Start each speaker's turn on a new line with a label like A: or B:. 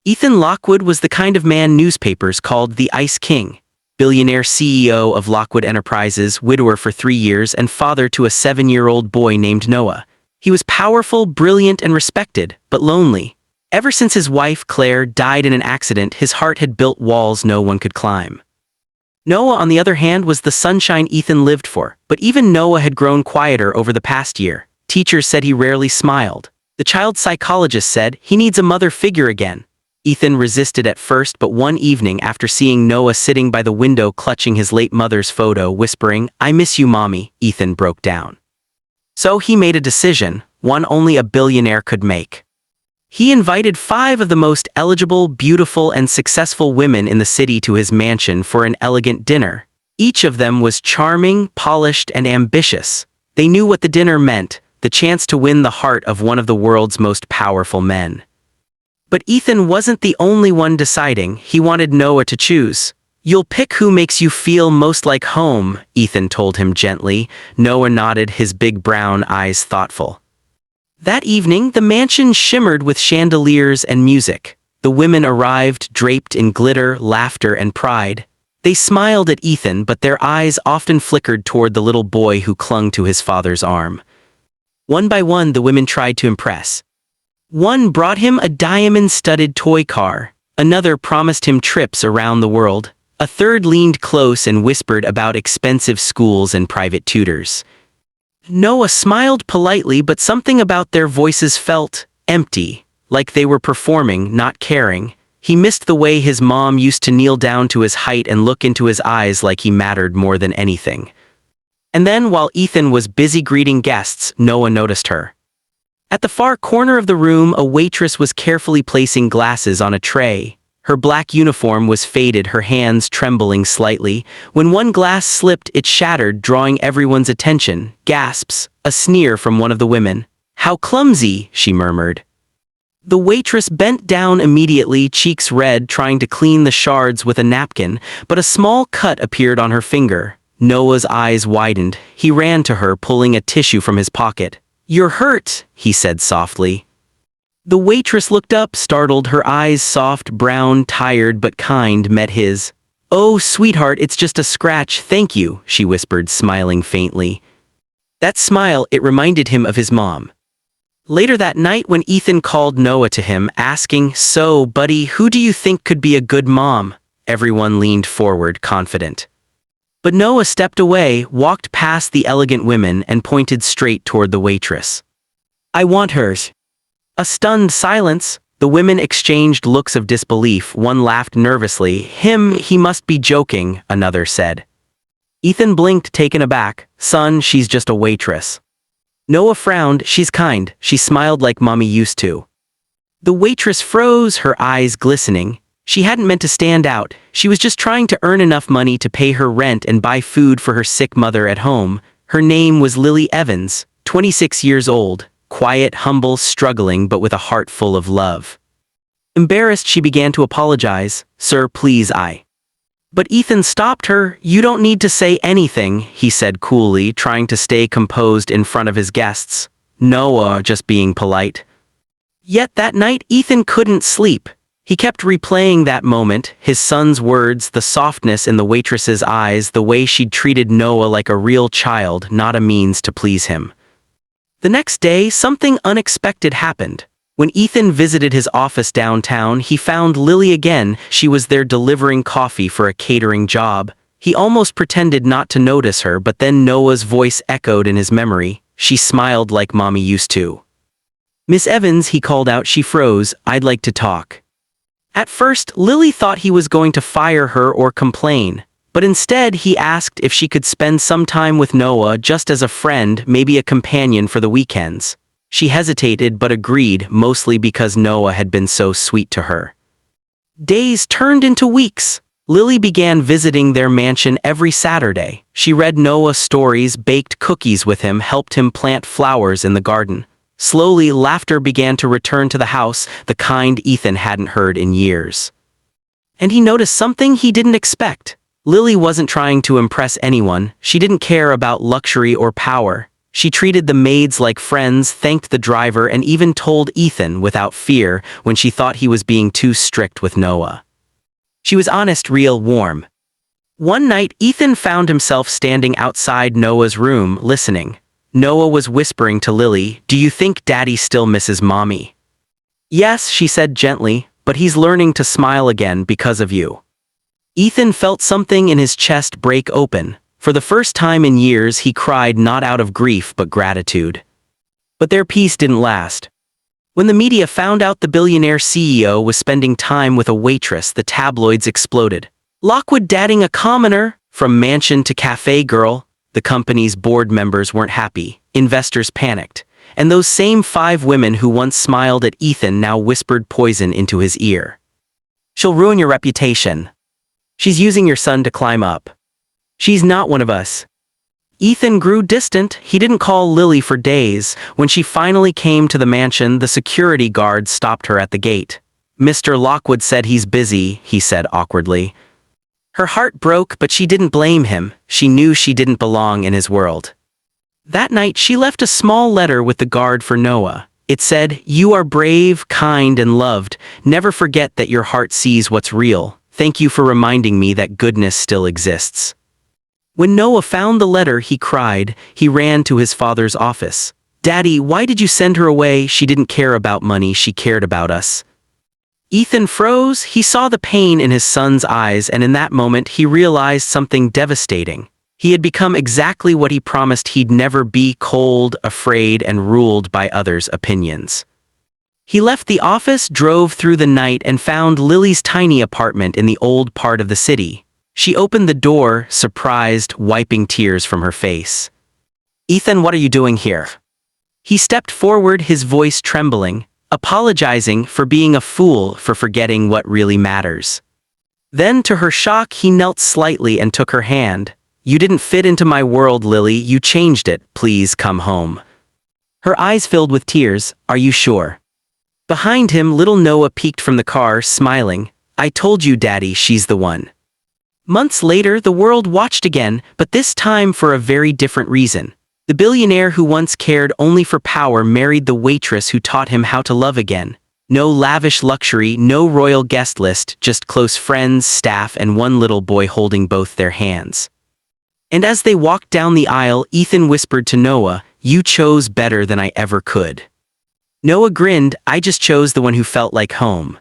A: Ethan Lockwood was the kind of man newspapers called the Ice King. Billionaire CEO of Lockwood Enterprises, widower for 3 years and father to a 7-year-old boy named Noah. He was powerful, brilliant, and respected, but lonely. Ever since his wife, Claire, died in an accident, his heart had built walls no one could climb. Noah, on the other hand, was the sunshine Ethan lived for, but even Noah had grown quieter over the past year. Teachers said he rarely smiled. The child psychologist said he needs a mother figure again. Ethan resisted at first, but one evening after seeing Noah sitting by the window clutching his late mother's photo, whispering, "I miss you, Mommy," Ethan broke down. So he made a decision, one only a billionaire could make. He invited 5 of the most eligible, beautiful, and successful women in the city to his mansion for an elegant dinner. Each of them was charming, polished, and ambitious. They knew what the dinner meant, the chance to win the heart of one of the world's most powerful men. But Ethan wasn't the only one deciding. He wanted Noah to choose. "You'll pick who makes you feel most like home," Ethan told him gently. Noah nodded, his big brown eyes thoughtful. That evening, the mansion shimmered with chandeliers and music. The women arrived, draped in glitter, laughter, and pride. They smiled at Ethan, but their eyes often flickered toward the little boy who clung to his father's arm. One by one, the women tried to impress. One brought him a diamond-studded toy car. Another promised him trips around the world. A third leaned close and whispered about expensive schools and private tutors. Noah smiled politely, but something about their voices felt empty, like they were performing, not caring. He missed the way his mom used to kneel down to his height and look into his eyes like he mattered more than anything. And then, while Ethan was busy greeting guests, Noah noticed her. At the far corner of the room, a waitress was carefully placing glasses on a tray. Her black uniform was faded, her hands trembling slightly. When one glass slipped, it shattered, drawing everyone's attention. Gasps, a sneer from one of the women. "How clumsy," she murmured. The waitress bent down immediately, cheeks red, trying to clean the shards with a napkin, but a small cut appeared on her finger. Noah's eyes widened. He ran to her, pulling a tissue from his pocket. "You're hurt," he said softly. The waitress looked up, startled, her eyes soft, brown, tired but kind, met his. "Oh, sweetheart, it's just a scratch, thank you," she whispered, smiling faintly. That smile, it reminded him of his mom. Later that night, when Ethan called Noah to him, asking, "So, buddy, who do you think could be a good mom?" Everyone leaned forward, confident. But Noah stepped away, walked past the elegant women, and pointed straight toward the waitress. "I want hers." A stunned silence. The women exchanged looks of disbelief. One laughed nervously. He must be joking," another said. Ethan blinked, taken aback. "Son, she's just a waitress." Noah frowned. "She's kind. She smiled like Mommy used to." The waitress froze, her eyes glistening. She hadn't meant to stand out. She was just trying to earn enough money to pay her rent and buy food for her sick mother at home. Her name was Lily Evans, 26 years old, quiet, humble, struggling, but with a heart full of love. Embarrassed, she began to apologize. "Sir, please, I..." But Ethan stopped her. "You don't need to say anything," he said coolly, trying to stay composed in front of his guests. Noah just being polite. Yet that night, Ethan couldn't sleep. He kept replaying that moment, his son's words, the softness in the waitress's eyes, the way she'd treated Noah like a real child, not a means to please him. The next day, something unexpected happened. When Ethan visited his office downtown, he found Lily again. She was there delivering coffee for a catering job. He almost pretended not to notice her, but then Noah's voice echoed in his memory. She smiled like Mommy used to. "Miss Evans," he called out. She froze. "I'd like to talk." At first, Lily thought he was going to fire her or complain, but instead he asked if she could spend some time with Noah just as a friend, maybe a companion for the weekends. She hesitated but agreed, mostly because Noah had been so sweet to her. Days turned into weeks. Lily began visiting their mansion every Saturday. She read Noah stories, baked cookies with him, helped him plant flowers in the garden. Slowly, laughter began to return to the house, the kind Ethan hadn't heard in years. And he noticed something he didn't expect. Lily wasn't trying to impress anyone. She didn't care about luxury or power. She treated the maids like friends, thanked the driver, and even told Ethan without fear when she thought he was being too strict with Noah. She was honest, real, warm. One night, Ethan found himself standing outside Noah's room, listening. Noah was whispering to Lily, "Do you think Daddy still misses Mommy?" "Yes," she said gently, "but he's learning to smile again because of you." Ethan felt something in his chest break open. For the first time in years, he cried not out of grief but gratitude. But their peace didn't last. When the media found out the billionaire CEO was spending time with a waitress, the tabloids exploded. Lockwood dating a commoner, from mansion to cafe girl. The company's board members weren't happy. Investors panicked. And those same 5 women who once smiled at Ethan now whispered poison into his ear. "She'll ruin your reputation. She's using your son to climb up. She's not one of us." Ethan grew distant. He didn't call Lily for days. When she finally came to the mansion, the security guard stopped her at the gate. "Mr. Lockwood said he's busy," he said awkwardly. Her heart broke, but she didn't blame him. She knew she didn't belong in his world. That night, she left a small letter with the guard for Noah. It said, "You are brave, kind, and loved. Never forget that your heart sees what's real. Thank you for reminding me that goodness still exists." When Noah found the letter, he cried. He ran to his father's office. "Daddy, why did you send her away? She didn't care about money, she cared about us." Ethan froze. He saw the pain in his son's eyes, and in that moment he realized something devastating. He had become exactly what he promised he'd never be: cold, afraid, and ruled by others' opinions. He left the office, drove through the night, and found Lily's tiny apartment in the old part of the city. She opened the door, surprised, wiping tears from her face. "Ethan, what are you doing here?" He stepped forward, his voice trembling, apologizing for being a fool, for forgetting what really matters. Then, to her shock, he knelt slightly and took her hand. "You didn't fit into my world, Lily. You changed it. Please come home." Her eyes filled with tears. "Are you sure?" Behind him, little Noah peeked from the car, smiling. "I told you, Daddy, she's the one." Months later, the world watched again, but this time for a very different reason. The billionaire who once cared only for power married the waitress who taught him how to love again. No lavish luxury, no royal guest list, just close friends, staff, and one little boy holding both their hands. And as they walked down the aisle, Ethan whispered to Noah, "You chose better than I ever could." Noah grinned. "I just chose the one who felt like home."